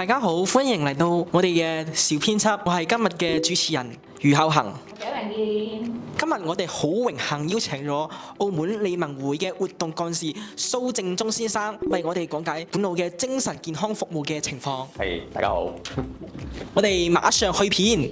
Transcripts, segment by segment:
大家好，歡迎嚟到我哋嘅小編輯，我係今日嘅主持人余孝恒。今日我哋好榮幸邀請咗澳門利民會嘅活動幹事蘇正忠先生，為我哋講解本澳嘅精神健康服務嘅情況。係，大家好。我哋馬上去片。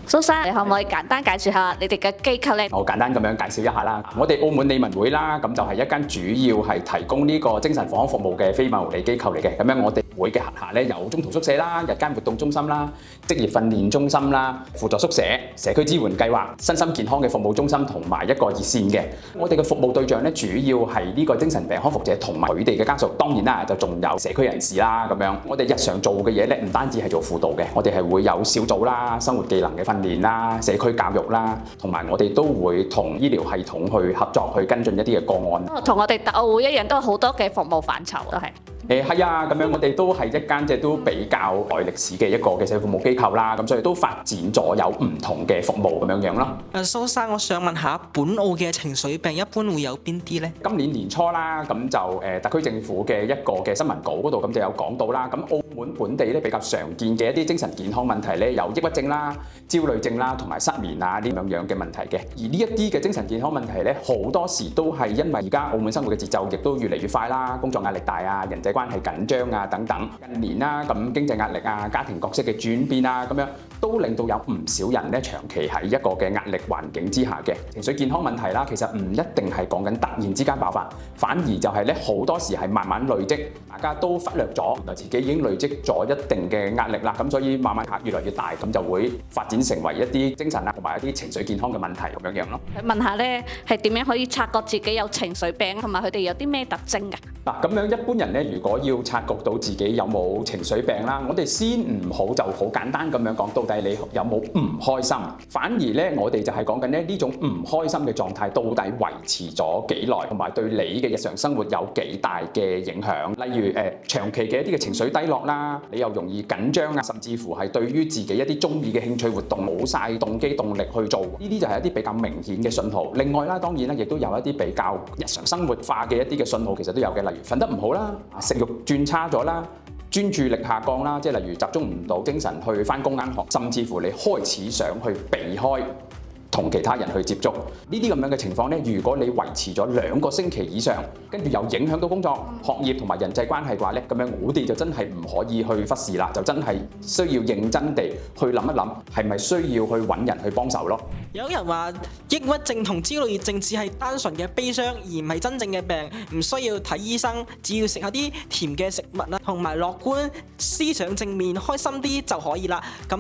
蘇生，你可唔可以簡單介紹下你哋嘅機構呢？我簡單咁樣介紹一下啦。我哋澳門利民會啦，咁就係一間主要係提供呢個精神房服務嘅非牟利機構嚟嘅。咁樣我哋會嘅轄下咧有中途宿舍啦、日間活動中心啦、職業訓練中心啦、輔助宿舍、社區支援計劃、身心健康嘅服務中心同埋一個熱線嘅。我哋嘅服務對象咧主要係呢個精神病康復者同埋佢哋嘅家屬。當然啦，就仲有社區人士啦咁樣。我哋日常做嘅嘢咧唔單止係做輔導嘅，我哋係會有小組啦、生活技能嘅訓練啦、社區教育啦，同埋我哋都會同醫療系統去合作去跟進一啲嘅個案。同我哋特奧會一樣，都有好多嘅服務範疇都係。係啊，咁樣我哋都係一間即係都比較耐歷史嘅一個嘅社會服務機構啦，咁所以都發展咗有唔同嘅服務咁樣咯。蘇生，我想問下，本澳嘅情緒病一般會有邊啲呢？今年年初啦，咁就特區政府嘅一個嘅新聞稿嗰度咁就有講到啦。咁澳門本地咧比較常見嘅一啲精神健康問題咧，有抑鬱症啦、焦慮症啦，同埋失眠啊呢樣嘅問題嘅。而呢一啲嘅精神健康問題咧，好多時都係因為而家澳門生活嘅節奏亦都越嚟越快啦，工作壓力大啊，人際關係緊張啊等等。近年啦，咁經濟壓力啊、家庭角色嘅轉變啊，咁樣都令到有唔少人咧長期喺一個嘅壓力環境之下嘅情緒健康問題啦。其實唔一定係講緊突然之間爆發，反而就係咧好多時係慢慢累積，大家都忽略咗，原來自己已經累積咗一定嘅壓力啦。咁所以慢慢越嚟越大，咁就會發展成為一啲精神啊同埋一啲情緒健康嘅問題咁樣咯。問下咧，係點樣可以察覺自己有情緒病，同埋佢哋有啲咩特徵㗎？嗱，咁樣一般人咧，如果要察覺到自己有冇情緒病啦，我哋先唔好就好簡單咁樣講，到底你有冇唔開心？反而咧，我哋就係講緊咧呢種唔開心嘅狀態，到底維持咗幾耐，同埋對你嘅日常生活有幾大嘅影響？例如長期嘅一啲嘅情緒低落啦，你又容易緊張啊，甚至乎係對於自己一啲中意嘅興趣活動冇晒動機動力去做，呢啲就係一啲比較明顯嘅信號。另外啦，當然啦，亦都有一啲比較日常生活化嘅一啲嘅信號，其實都有嘅。例如瞓得唔好啦，食慾轉差咗啦，專注力下降啦，即係例如集中唔到精神去返工返學，甚至乎你開始想去避開同其他人去接觸，呢啲咁樣嘅情況咧，如果你維持咗2個星期以上，跟住又影響到工作、學業同埋人際關係嘅話咧，咁樣我哋就真係唔可以去忽視啦，就真係需要認真地去諗一諗，係咪需要去揾人去幫手咯。有人話抑鬱症同焦慮症只係單純嘅悲傷，而唔係真正嘅病，唔需要睇醫生，只要食下啲甜嘅食物啦，同埋樂觀、思想正面、開心啲就可以啦。咁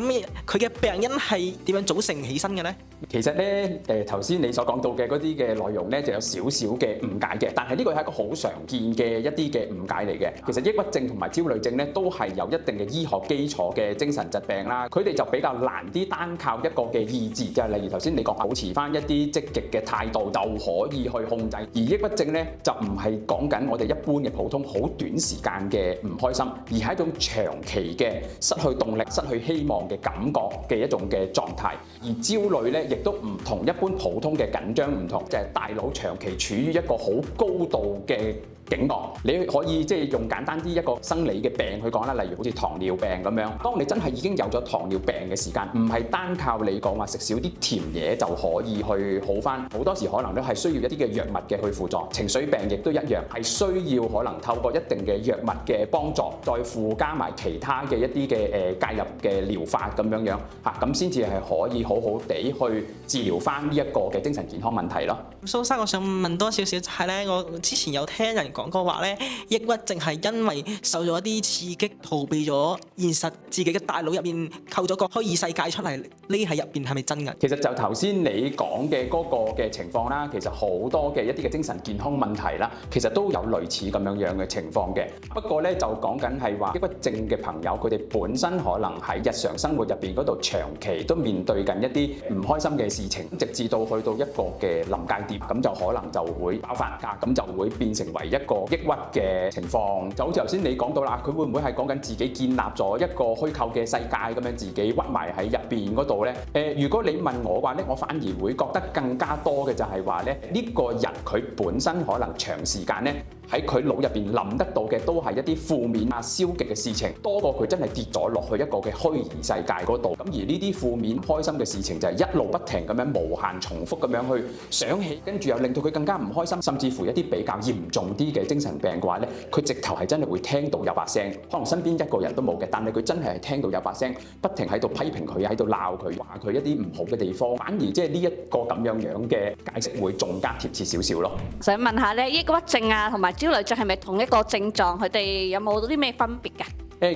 佢嘅病因係點樣組成起身嘅呢？其實咧，頭先你所講到嘅嗰啲嘅內容咧，就有少少嘅誤解嘅。但係呢個係一個好常見嘅一啲嘅誤解嚟嘅。其實抑鬱症同埋焦慮症咧，都係有一定嘅醫學基礎嘅精神疾病啦。佢哋就比較難啲單靠一個嘅意志，就係例如頭先你講保持翻一啲積極嘅態度就可以去控制。而抑鬱症咧就唔係講緊我哋一般嘅普通好短時間嘅唔開心，而係一種長期嘅失去動力、失去希望嘅感覺嘅一種嘅狀態。而焦慮咧，亦都唔同一般普通嘅緊張唔同，就係大腦長期處於一個好高度嘅警覺。你可以即係用簡單啲一個生理嘅病去講啦，例如好似糖尿病咁樣。當你真係已經有咗糖尿病嘅時間，唔係單靠你講話食少啲甜嘢就可以去好返，好多時可能都係需要一啲嘅藥物嘅去輔助。情緒病亦都一樣，係需要可能透過一定嘅藥物嘅幫助，再附加埋其他嘅一啲嘅介入嘅療法咁樣嚇，咁先至係可以好好地去治療翻呢一個嘅精神健康問題咯。蘇生，我想問多少少就係咧，我之前有聽人講過話咧，抑鬱症係因為受咗一啲刺激，逃避咗現實，自己嘅大腦入面構咗個虛擬世界出嚟，匿喺入邊係咪真㗎？其實就頭先你講嘅嗰個嘅情況啦，其實好多嘅一啲嘅精神健康問題啦，其實都有類似咁樣嘅情況嘅。不過咧就講緊係話抑鬱症嘅朋友，佢哋本身可能喺日常生活入邊嗰度長期都面對緊一啲唔開心嘅事情，直至到去到一個嘅臨界點，咁就可能就會爆發㗎，咁就會變成為一個抑鬱嘅情況。就好似頭先你講到啦，佢會唔會係講緊自己建立咗一個虛構嘅世界咁樣，自己屈埋喺入邊嗰度呢？如果你問我話咧，我反而會覺得更加多嘅就係話咧，呢個人佢本身可能長時間咧喺佢腦入邊諗得到嘅都係一啲負面啊、消極嘅事情，多過佢真係跌咗落去一個嘅虛擬世界嗰度。咁而呢啲負面開心嘅事情就係一路不停咁樣無限重複咁樣去想起，跟住又令到佢更加唔開心，甚至乎一啲比較嚴重啲嘅精神病嘅話咧，佢直頭係真係會聽到有把聲，可能身邊一個人都冇嘅，但係佢真係聽到有把聲，不停喺度批評佢，喺度鬧佢，話佢一啲唔好嘅地方，反而即係呢一個咁樣嘅解釋會仲加貼切少少咯。想問下咧，抑鬱症啊同埋焦慮症係咪同一個症狀？佢哋有冇啲咩分別㗎？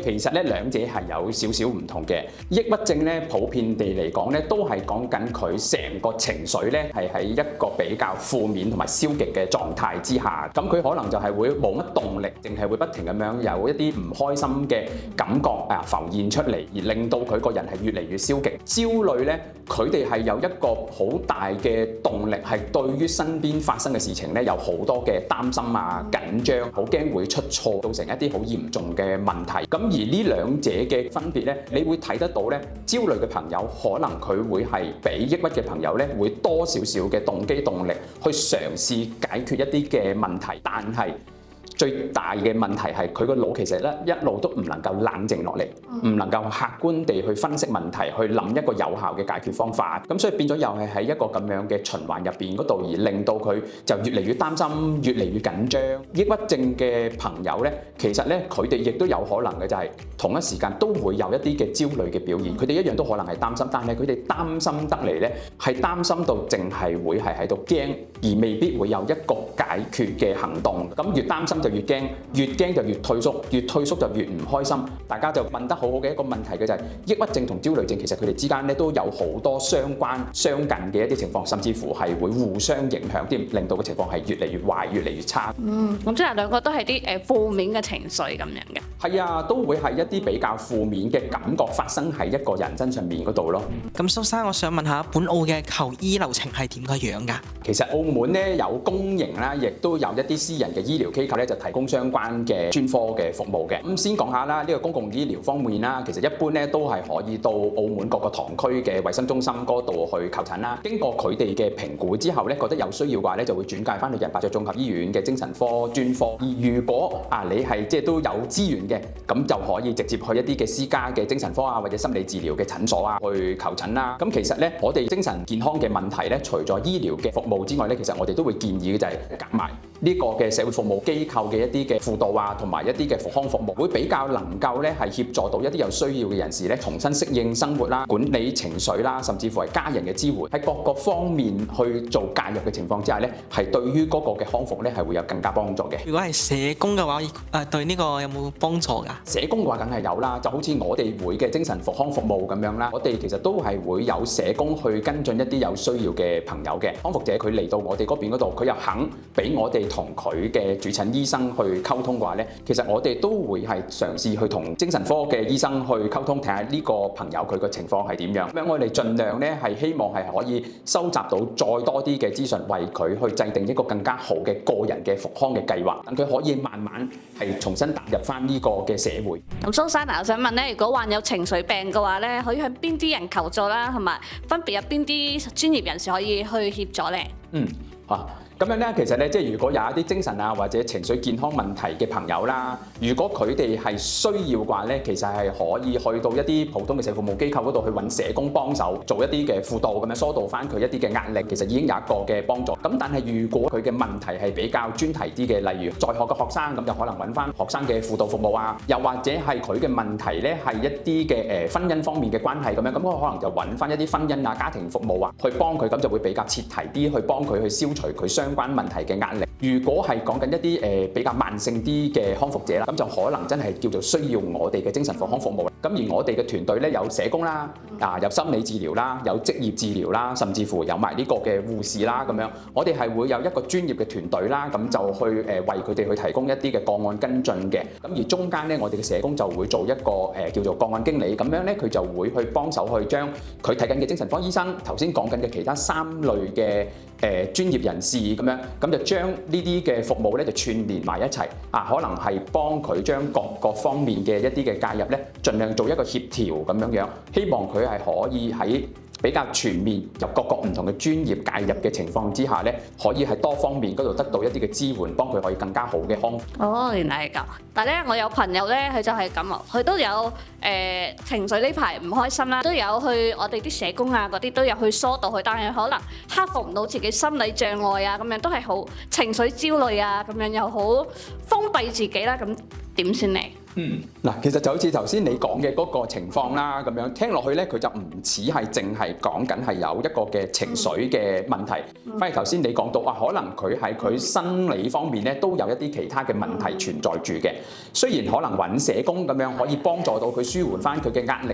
其實咧兩者係有少少唔同嘅。抑鬱症咧普遍地嚟講咧，都係講緊佢成個情緒咧係喺一個比較負面同埋消極嘅狀態之下。咁佢可能就係會冇乜動力，淨係會不停咁樣有一啲唔開心嘅感覺浮現出嚟，而令到佢個人係越嚟越消極。焦慮咧，佢哋係有一個好大嘅動力，係對於身邊發生嘅事情咧有好多嘅擔心啊、緊張，好驚會出錯，造成一啲好嚴重嘅問題。咁而呢兩者嘅分別咧，你會睇得到咧，焦慮嘅朋友可能佢會係比抑鬱嘅朋友咧，會多少少嘅動機動力去嘗試解決一啲嘅問題，但係最大嘅問題係佢個腦其實咧一路都唔能夠冷靜落嚟，唔能夠客觀地去分析問題，去諗一個有效嘅解決方法。咁所以變咗又係喺一個咁樣嘅循環入邊嗰度，而令到佢就越嚟越擔心，越嚟越緊張。抑鬱症嘅朋友咧，其實咧佢哋亦都有可能嘅就係同一時間都會有一啲嘅焦慮嘅表現。佢哋一樣都可能係擔心，但係佢哋擔心得嚟咧係擔心到淨係會係喺度驚，而未必會有一個解決嘅行動。咁越擔心就越驚，越驚就越退縮，越退縮就越唔開心。大家就問得好好嘅一個問題嘅就係，抑鬱症同焦慮症其實佢哋之間咧都有好多相關相近嘅一啲情況，甚至乎係會互相影響添，令到個情況係越嚟越壞，越嚟越差。咁即係兩個都係啲負面嘅情緒咁樣嘅。係啊，都會係一啲比較負面嘅感覺發生喺一個人身上面嗰度咯。咁蘇生，我想問下本澳嘅求醫流程係點個樣㗎？其實澳門咧有公營啦，亦都有一啲私人嘅醫療機構咧，就提供相關嘅專科嘅服務嘅。咁先講下啦，呢個公共醫療方面啦，其實一般咧都係可以到澳門各個堂區嘅衛生中心嗰度去求診啦。經過佢哋嘅評估之後咧，覺得有需要嘅話咧，就會轉介翻去人白雀綜合醫院嘅精神科專科。而如果你係即係都有資源嘅，咁就可以直接去一啲嘅私家嘅精神科啊，或者心理治療嘅診所啊去求診啦。咁其實咧，我哋精神健康嘅問題咧，除咗醫療嘅服務之外咧，其實我哋都會建議嘅就係夾埋呢個嘅社會服務機構嘅一啲嘅輔導啊，同埋一啲嘅復康服務，會比較能夠咧係協助到一啲有需要嘅人士咧重新適應生活啦、管理情緒啦，甚至乎係家人嘅支援，喺各個方面去做介入嘅情況之下咧，係對於嗰個嘅康復咧係會有更加幫助嘅。如果係社工嘅話，對呢個有冇幫助㗎？社工嘅話梗係有啦，就好似我哋會嘅精神復康服務咁樣啦，我哋其實都係會有社工去跟進一啲有需要嘅朋友嘅康復者，佢嚟到我哋嗰邊嗰度，佢又肯俾我哋同佢嘅主診醫生去溝通嘅話咧，其實我哋都會係嘗試去同精神科嘅醫生去溝通，睇下呢個朋友佢個情況係點樣。咁樣我哋盡量咧係希望係可以收集到再多啲嘅資訊，為佢去制定一個更加好嘅個人嘅復康嘅計劃，等佢可以慢慢係重新踏入翻呢個嘅社會。咁蘇生我想問咧，如果患有情緒病嘅話咧，可以向邊啲人求助啦，同埋分別有邊啲專業人士可以去協助咧？咁樣咧，其實咧，即係如果有一啲精神啊或者情緒健康問題嘅朋友啦，如果佢哋係需要嘅話咧，其實係可以去到一啲普通嘅社會服務機構嗰度去揾社工幫手做一啲嘅輔導，咁樣疏導翻佢一啲嘅壓力，其實已經有一個嘅幫助。咁但係如果佢嘅問題係比較專題啲嘅，例如在學嘅學生，咁就可能揾翻學生嘅輔導服務啊，又或者係佢嘅問題咧係一啲嘅婚姻方面嘅關係咁樣，咁我可能就揾翻一啲婚姻啊家庭服務啊去幫佢，咁就會比較切題啲去幫佢去消除佢相關問題嘅壓力。如果係講緊一啲比較慢性啲嘅康復者啦，咁就可能真係叫做需要我哋嘅精神復康服務。咁而我哋嘅團隊咧有社工啦，有心理治療啦，有職業治療啦，甚至乎有埋呢個嘅護士啦咁樣。我哋係會有一個專業嘅團隊啦，咁就去為佢哋去提供一啲嘅個案跟進嘅。咁而中間咧，我哋嘅社工就會做一個叫做個案經理，咁樣咧佢就會去幫手去將佢睇緊嘅精神科醫生頭先講緊嘅其他3類嘅專業人士咁樣，咁就將呢啲嘅服務咧就串連埋一齊可能係幫佢將各個方面嘅一啲嘅介入咧，盡量做一個協調咁樣樣，希望佢係可以喺比較全面，由各個唔同嘅專業介入嘅情況之下咧，可以喺多方面嗰度得到一啲嘅支援，幫佢可以更加好嘅康復。哦，原來係咁。但係咧，我有朋友咧，佢就係咁啊，佢都有情緒呢排唔開心啦，都有去我哋啲社工啊嗰啲都有去疏導佢，但係可能克服唔到自己心理障礙啊，咁樣都係好情緒焦慮啊，咁樣又好封閉自己啦，咁點算呢？嗱，其實就好似頭先你講嘅嗰個情況啦，咁樣聽落去咧，佢就唔似係淨係講緊係有一個嘅情緒嘅問題，反而頭先你講到可能佢喺佢生理方面咧都有一啲其他嘅問題存在住嘅。雖然可能揾社工咁樣可以幫助到佢舒緩翻佢嘅壓力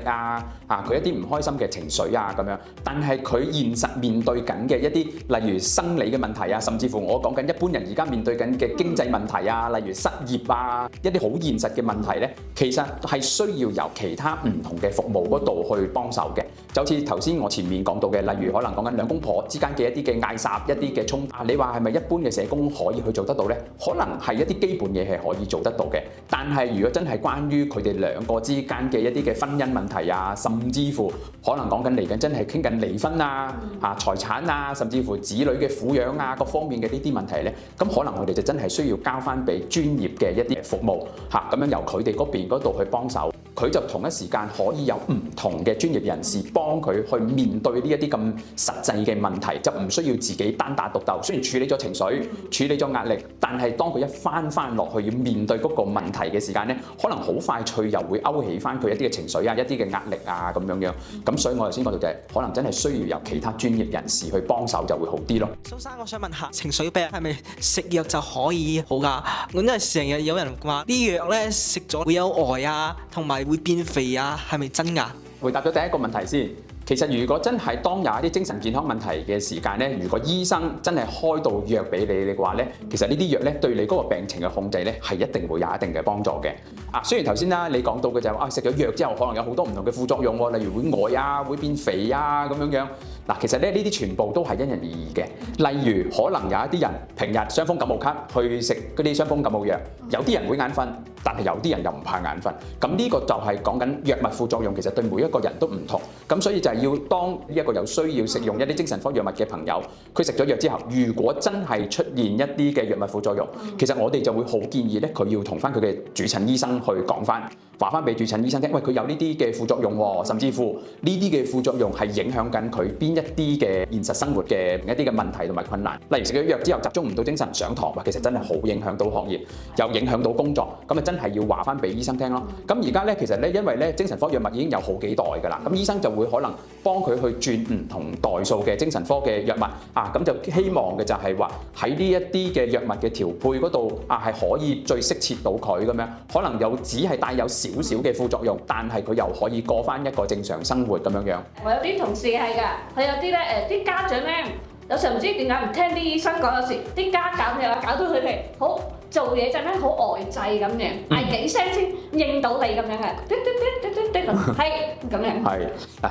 佢一啲唔開心嘅情緒咁樣，但係佢現實面對緊嘅一啲例如生理嘅問題甚至乎我講緊一般人而家面對緊嘅經濟問題例如失業一啲好現實嘅問題咧，其實係需要由其他唔同嘅服務嗰度去幫手嘅。就好似頭先我前面講到嘅，例如可能講緊兩公婆之間嘅一啲嘅嗌霎、一啲嘅衝突，你話係咪一般嘅社工可以去做得到呢？可能係一啲基本嘢係可以做得到嘅，但係如果真係關於佢哋兩個之間嘅一啲嘅婚姻問題甚至乎可能講緊嚟緊真係傾緊離婚財產甚至乎子女嘅撫養各方面嘅呢啲問題呢，咁可能我哋就真係需要交翻俾專業嘅一啲服務咁樣由佢哋嗰邊嗰度去幫手，佢就同一時間可以有唔同嘅專業人士幫佢去面對呢一啲咁實際嘅問題，就唔需要自己單打獨鬥。雖然處理咗情緒、處理咗壓力，但係當佢一翻落去要面對嗰個問題嘅時間呢，可能好快脆又會勾起翻佢一啲嘅情緒一啲嘅壓力咁樣。咁所以我頭先講到就係可能真係需要由其他專業人士去幫手就會好啲咯。蘇生，我想問下，情緒病係咪食藥就可以好㗎？我因為成日有人話啲藥咧食咗會有呆同埋會變肥係咪真㗎？回答咗第一個問題先。其實如果真係當有一啲精神健康問題嘅時間咧，如果醫生真係開到藥俾你嘅話咧，其實呢啲藥咧對你嗰個病情嘅控制咧係一定會有一定嘅幫助嘅。雖然頭先啦你講到嘅就係食咗藥之後可能有好多唔同嘅副作用喎，例如會呆會變肥咁樣。其實咧呢啲全部都係因人而異嘅。例如可能有一啲人平日傷風感冒咳去食嗰啲傷風感冒藥，有啲人會眼瞓，但係有啲人又唔怕眼瞓。咁呢個就係講緊藥物副作用，其實對每一個人都唔同。咁所以就係要當呢一個有需要食用一啲精神科藥物嘅朋友，佢食咗藥之後，如果真係出現一啲嘅藥物副作用，其實我哋就會好建議咧，佢要同翻佢嘅主診醫生去講翻，話翻俾主診醫生聽，喂，佢有呢啲嘅副作用喎，甚至乎呢啲嘅副作用係影響緊佢邊一啲嘅現實生活嘅一啲嘅問題同埋困難。例如食咗藥之後集中唔到精神上堂，其實真係好影響到學業，又影響到工作，咁真係要話翻俾醫生聽咯。咁而家咧其實咧，因為咧精神科藥物已經有好幾代㗎啦，咁醫生就會可能幫佢去轉唔同代數嘅精神科嘅藥物咁就希望嘅就係話喺呢一啲嘅藥物嘅調配嗰度係可以最適切到佢咁樣，可能又只係帶有少少嘅副作用，但係佢又可以過翻一個正常生活咁樣。我有啲同事係㗎，佢有啲咧啲家長咧，有時唔知點解唔聽啲醫生講，有時啲家長又搞到佢哋好做嘢陣間好呆滯咁樣，嗌幾聲先應到你咁樣嘅，係咁樣。係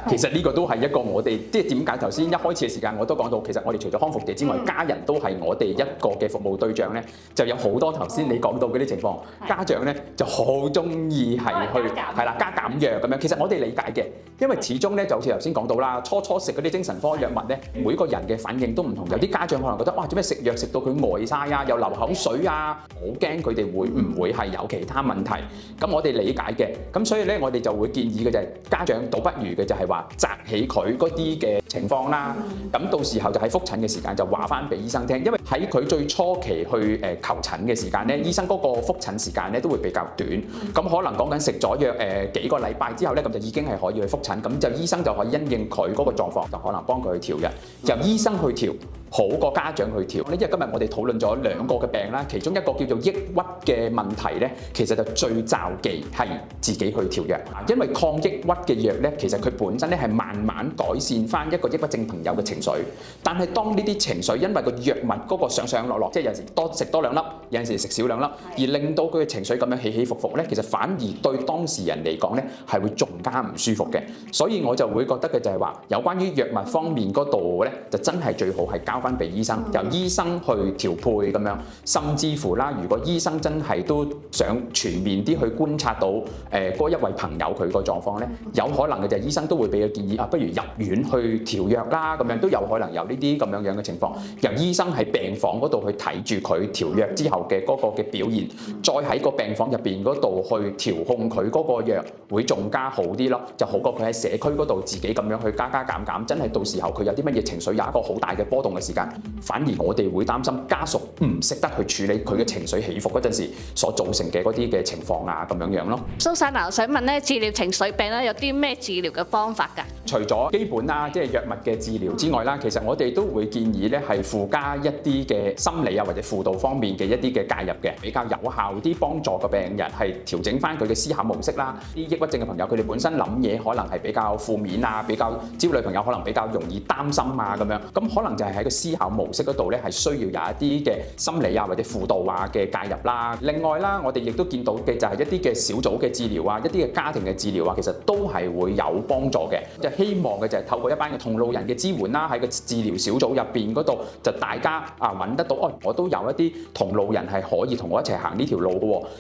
其實呢個都係一個我哋即係點解頭先一開始嘅時間我都講到，其實我哋除咗康復者之外，家人都係我哋一個嘅服務對象咧，就有好多頭先你講到嗰啲情況，家長咧就好中意係去加減藥咁樣。其實我哋理解嘅，因為始終咧就好似頭先講到啦，初食嗰啲精神科藥物咧，每個人嘅反應都唔同，有啲家長可能覺得哇，做咩食藥食到佢呆晒又流口水好驚佢哋會唔會係有其他問題。咁我哋理解嘅，咁所以咧我哋就會建議嘅就係家長倒不如嘅就係話擇起佢嗰啲嘅情況啦。咁到時候就喺覆診嘅時間就話翻俾醫生聽，因為喺佢最初期去求診嘅時間咧，醫生嗰個覆診時間咧都會比較短。咁可能講緊食咗藥幾個禮拜之後咧，咁就已經係可以去覆診，咁就醫生就可以因應佢嗰個狀況，就可能幫佢去調藥，由醫生去調好過家長去調。因為今日我哋討論咗兩個嘅病啦，其中一個叫做抑鬱嘅問題咧，其實就最罩忌係自己去調藥，因為抗抑鬱嘅藥咧，其實佢本身咧係慢慢改善翻一個抑鬱症朋友嘅情緒，但係當呢啲情緒因為個藥物嗰個上上落落，即係有陣時多食多兩粒，有陣時食少兩粒，而令到佢嘅情緒咁樣起起伏伏咧，其實反而對當事人嚟講咧係會仲加唔舒服嘅。所以我就會覺得嘅就係話，有關於藥物方面嗰度咧，就真係最好係交翻俾醫生，由醫生去調配咁樣，甚至乎啦，如果醫生真係都想全面啲去觀察到嗰一位朋友佢個狀況咧，有可能嘅就係醫生都會俾個建議不如入院去調藥啦，咁樣都有可能有呢啲咁樣嘅情況，由醫生喺病房嗰度去睇住佢調藥之後嘅嗰個嘅表現，再喺個病房入邊嗰度去調控佢嗰個藥，會仲加好啲咯，就好過佢喺社區嗰度自己咁樣去加減，真係到時候佢有啲乜嘢情緒有一個好大嘅波動嘅時間，反而我哋會擔心家屬唔識得去處理佢嘅情緒起伏嗰陣時所造成嘅嗰啲嘅情況咁樣咯。蘇珊娜，我想問咧，治療情緒病咧有啲咩治療嘅方法㗎？除咗基本即係藥物嘅治療之外啦，其實我哋都會建議咧係附加一啲嘅心理或者輔導方面嘅一啲嘅介入嘅，比較有效啲幫助個病人係調整翻佢嘅思考模式啦。啲抑鬱症嘅朋友佢哋本身諗嘢可能係比較負面比較焦慮朋友可能比較容易擔心咁樣，咁可能就係喺個思考模式嗰度咧係需要有一啲嘅心理或者輔導嘅介入啦。另外啦，我哋亦都見到嘅就係一啲嘅小組嘅治療一啲嘅家庭嘅治療其實都係會有幫助嘅。就希望嘅就係透過一班嘅同路人嘅支援啦，喺個治療小組入邊嗰度就大家揾得到我都有一啲同路人係可以同我一齊行呢條路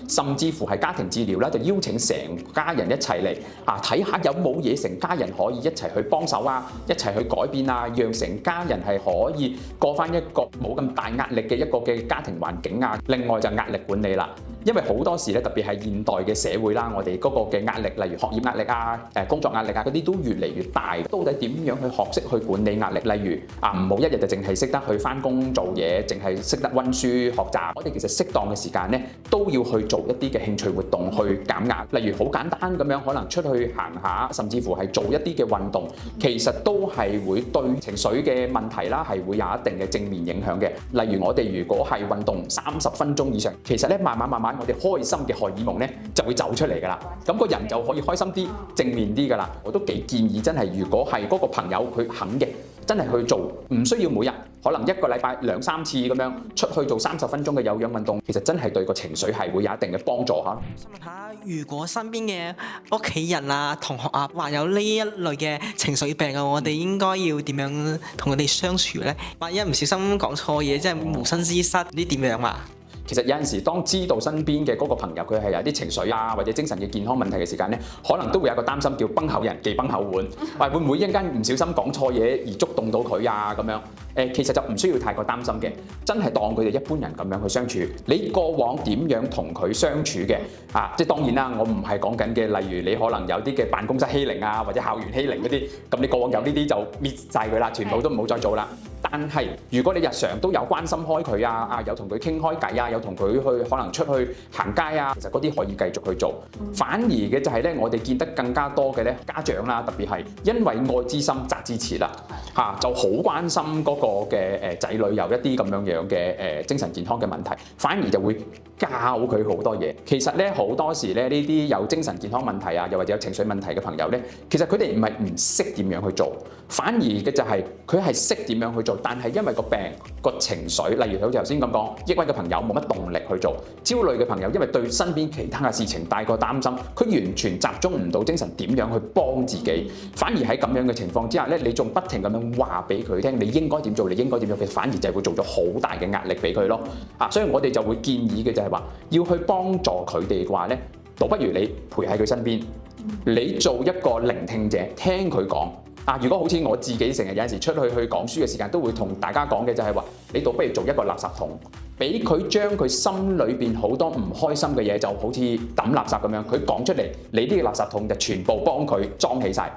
嘅，甚至乎係家庭治療啦，就邀請成家人一齊嚟睇下有冇嘢成家人可以一齊去幫手一齊去改變讓成家人係可以過翻一個冇咁大壓力嘅一個嘅家庭環境另外就壓力管理啦，因為好多時咧特別係現代嘅社會啦，我哋嗰個嘅壓力，例如學業壓力工作壓力嗰啲都越嚟越大。到底點樣去學識去管理壓力？例如唔好一日就淨係識得去翻工做嘢，淨係識得溫書學習。我哋其實適當嘅時間咧，都要去做一啲嘅興趣活動去減壓。例如好簡單咁樣，可能出去行下，甚至乎係做一啲嘅運動，其實都係會對情緒嘅問題啦，係會有一定嘅正面影響嘅。例如我哋如果係運動30分鐘以上，其實咧慢慢我哋開心嘅荷爾蒙咧就會走出嚟㗎啦，咁個人就可以開心啲、正面啲㗎啦。我都幾建議真係，如果係嗰個朋友佢肯嘅，真係去做，唔需要每日，可能一個禮拜2、3次咁樣出去做30分鐘嘅有氧運動，其實真係對個情緒係會有一定嘅幫助嚇。想問下，如果身邊嘅屋企人同學患有呢一類嘅情緒病我哋應該要點樣同佢哋相處呢？萬一唔小心講錯嘢，即係無心之失，呢點樣啊？其實有陣時，當知道身邊嘅嗰個朋友佢係有啲情緒或者精神嘅健康問題嘅時間咧，可能都會有一個擔心叫崩口人忌崩口碗，會唔會一陣間唔小心講錯嘢而觸動到佢咁樣？其實就唔需要太過擔心嘅，真係當佢哋一般人咁樣去相處。你過往點樣同佢相處嘅即係當然啦，我唔係講緊嘅，例如你可能有啲嘅辦公室欺凌或者校園欺凌嗰啲，咁你過往有呢啲就搣晒佢啦，全部都唔好再做啦。但係如果你日常都有關心開佢有同佢傾開偈有同佢去可能出去行街其實嗰啲可以繼續去做。反而嘅就係咧，我哋見得更加多嘅咧，家長啦，特別係因為愛之深責之切啦就好關心嗰個嘅仔女有一啲咁樣嘅精神健康嘅問題，反而就會教佢好多嘢。其實咧好多時咧，呢啲有精神健康問題又或者有情緒問題嘅朋友咧，其實佢哋唔係唔識點樣去做，反而嘅就係佢係識點樣去做。但係因為個病個情緒，例如好似頭先咁講，抑鬱嘅朋友冇乜動力去做，焦慮嘅朋友因為對身邊其他嘅事情太過擔心，佢完全集中唔到精神點樣去幫自己，反而喺咁樣嘅情況之下咧，你仲不停咁樣話俾佢聽，你應該點做，你應該點做，佢反而就係會做咗好大嘅壓力俾佢咯。所以我哋就會建議嘅就係話，要去幫助佢哋嘅話咧，倒不如你陪喺佢身邊，你做一個聆聽者，聽佢講。如果好似我自己成日有陣時出去講書嘅時間，都會同大家講嘅就係話，你倒不如做一個垃圾桶，俾佢將佢心裏邊好多唔開心嘅嘢，就好似抌垃圾咁樣，佢講出嚟，你呢個垃圾桶就全部幫佢裝起晒。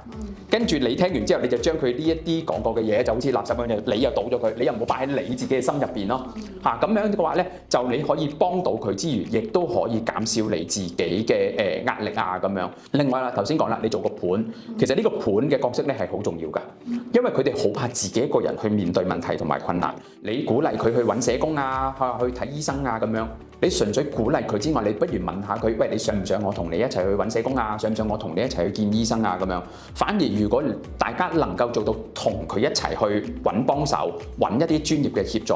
跟住你聽完之後，你就將佢呢一啲講過嘅嘢，就好似垃圾咁樣，你又倒咗佢，你又唔好擺喺你自己嘅心入邊咯。咁樣嘅話咧，就你可以幫到佢之餘，亦都可以減少你自己嘅壓力咁樣。另外啦，頭先講啦，你做個盤，其實呢個盤嘅角色咧係好重要㗎，因為佢哋好怕自己一個人去面對問題同埋困難。你鼓勵佢去揾社工去睇醫生咁樣，你純粹鼓勵佢之外，你不如問下佢，喂，你想唔想我同你一齊去揾社工想唔想我同你一齊去見醫生咁樣？反而如果大家能夠做到同佢一齊去揾幫手，揾一啲專業嘅協助，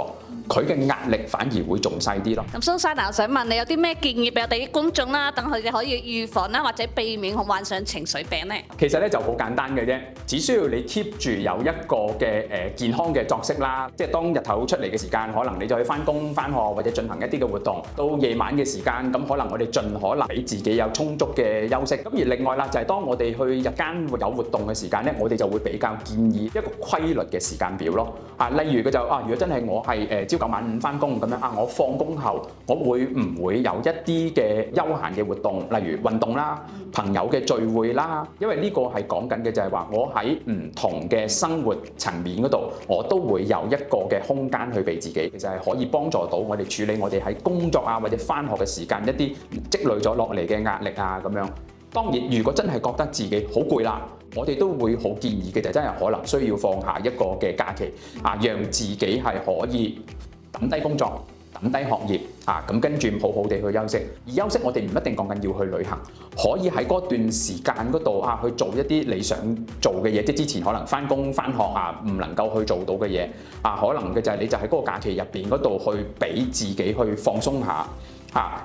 佢嘅壓力反而會仲細啲咯。咁蘇珊我想問你有啲咩建議俾我哋啲觀眾啦，等佢哋可以預防啦，或者避免患上情緒病呢？其實咧就好簡單嘅啫，只需要你 keep 住有一個嘅健康嘅作息啦，即係當日頭出嚟嘅時間，可能你就去翻工翻學或者進行一啲嘅活動，到夜晚嘅時間，咁可能我哋盡可能俾自己有充足嘅休息。咁而另外啦，就係當我哋去日間有活動嘅時間咧，我哋就會比較建議一個規律嘅時間表咯。例如佢就如果真係我係朝九晚五翻工咁樣我放工後我會唔會有一啲嘅休閒嘅活動，例如運動啦、朋友嘅聚會啦，因為呢個係講緊嘅就係話我喺唔同嘅生活層面嗰度，我都會有一個嘅空間去俾自己，其實係可以幫助到我哋處理我哋喺工作或者翻學嘅時間一啲積累咗落嚟嘅壓力咁樣。當然，如果真係覺得自己好攰啦，我哋都會好建議嘅就真係可能需要放下一個嘅假期讓自己係可以抌低工作、抌低學業咁跟住好好地去休息。而休息我哋唔一定講緊要去旅行，可以喺嗰段時間嗰度去做一啲你想做嘅嘢，即係之前可能翻工翻學唔能夠去做到嘅嘢可能嘅就係你就喺嗰個假期入邊嗰度去俾自己去放鬆下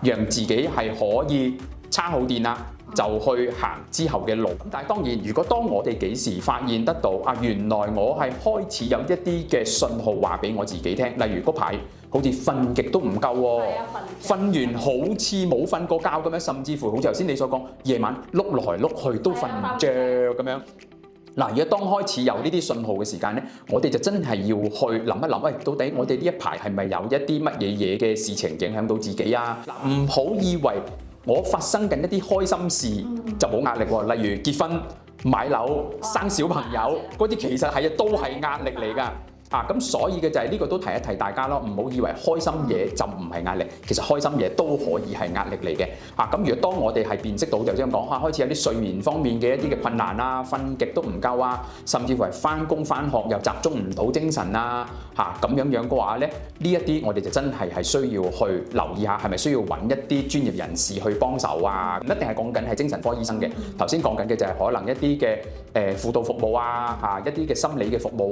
讓自己係可以叉好電啦，就去行之後嘅路。但係當然，如果當我哋幾時發現得到原來我係開始有一啲嘅信號話俾我自己聽，例如嗰排好似瞓極都唔夠喎，瞓完好似冇瞓過覺咁樣，甚至乎好似頭先你所講，夜晚碌來碌去都瞓唔着咁樣。嗱，如果當開始有呢啲信號嘅時間咧，我哋就真係要去諗一諗，喂，到底我哋呢一排係咪有一啲乜嘢嘢嘅事情影響到自己啊？嗱，唔好以為我發生緊一啲開心事就冇壓力喎，例如結婚、買樓、生小朋友嗰啲，其實都係壓力嚟㗎。咁所以嘅就係呢個都提一提大家咯，唔好以為開心嘢就唔係壓力，其實開心嘢都可以係壓力嚟嘅。咁如果當我哋係辨識到就即係講開始有啲睡眠方面嘅一啲嘅困難瞓極都唔夠甚至乎係翻工翻學又集中唔到精神咁樣嘅話咧，呢一啲我哋就真係需要去留意下，係咪需要揾一啲專業人士去幫手唔一定係講緊係精神科醫生嘅。頭先講緊嘅就係可能一啲嘅輔導服務一啲嘅心理嘅服務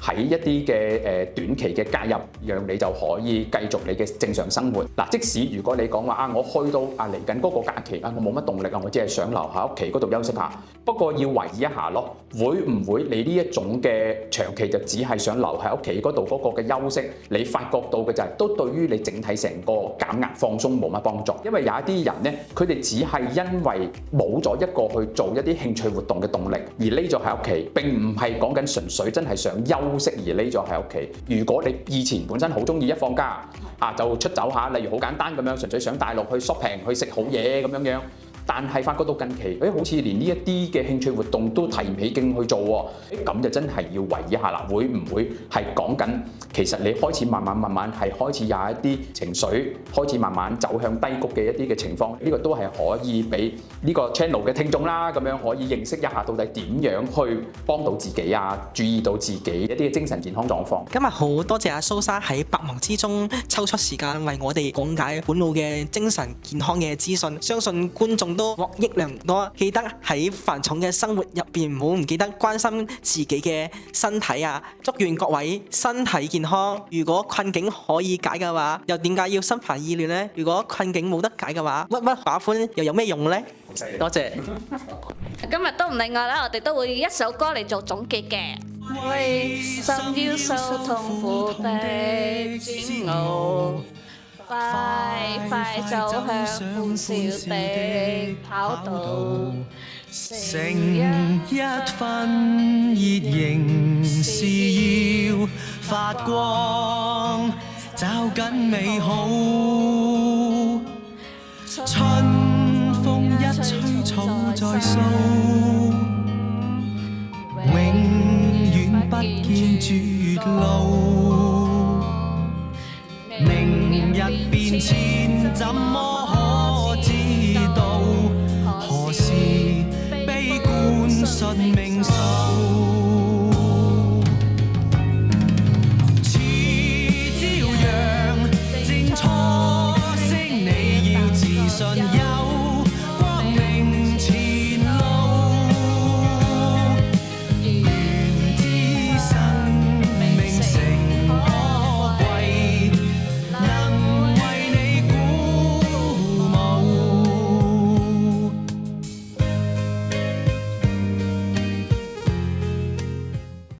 喺一啲嘅短期嘅介入，讓你就可以繼續你嘅正常生活。即使如果你講話我去到嚟緊嗰個假期我冇乜動力我只係想留喺屋企嗰度休息下。不過要懷疑一下咯，會唔會你呢一種嘅長期就只係想留喺屋企嗰度嗰個嘅休息，你發覺到嘅就係都對於你整體成個減壓放鬆冇乜幫助。因為有一啲人呢，佢哋只係因為冇咗一個去做一啲興趣活動嘅動力而匿咗喺屋企，並唔係講緊純粹真係想休息而匿咗喺屋企。如果你以前本身好中意一放假就出走下，例如好簡單咁樣，純粹上大陸去 shopping 去食好嘢咁樣，但係發覺到近期好似連呢一啲嘅興趣活動都提唔起勁去做喎，咁就真係要懷疑一下啦，會唔會係講緊其實你開始慢慢係開始有一啲情緒開始慢慢走向低谷嘅一啲嘅情況？呢個都係可以俾呢個 channel 嘅聽眾啦，咁樣可以認識一下到底點樣去幫到自己注意到自己一啲嘅精神健康狀況。今日好多謝阿蘇珊喺百忙之中抽出時間為我哋講解本路嘅精神健康嘅資訊，相信觀眾都獲益良多。記得喺繁重嘅生活入邊唔好唔記得關心自己嘅身體祝願各位身體健康。如果困境可以解嘅話，又點解要心煩意亂呢？如果困境冇得解嘅話，鬱鬱寡歡又有咩用呢？多謝。今日都唔例外啦，我哋都會以一首歌嚟做總結嘅。為什要受痛苦的煎熬？快快走向歡笑的跑道，成一分熱仍是要發光，找緊美好。春風一吹草再蘇，永遠不見絕路。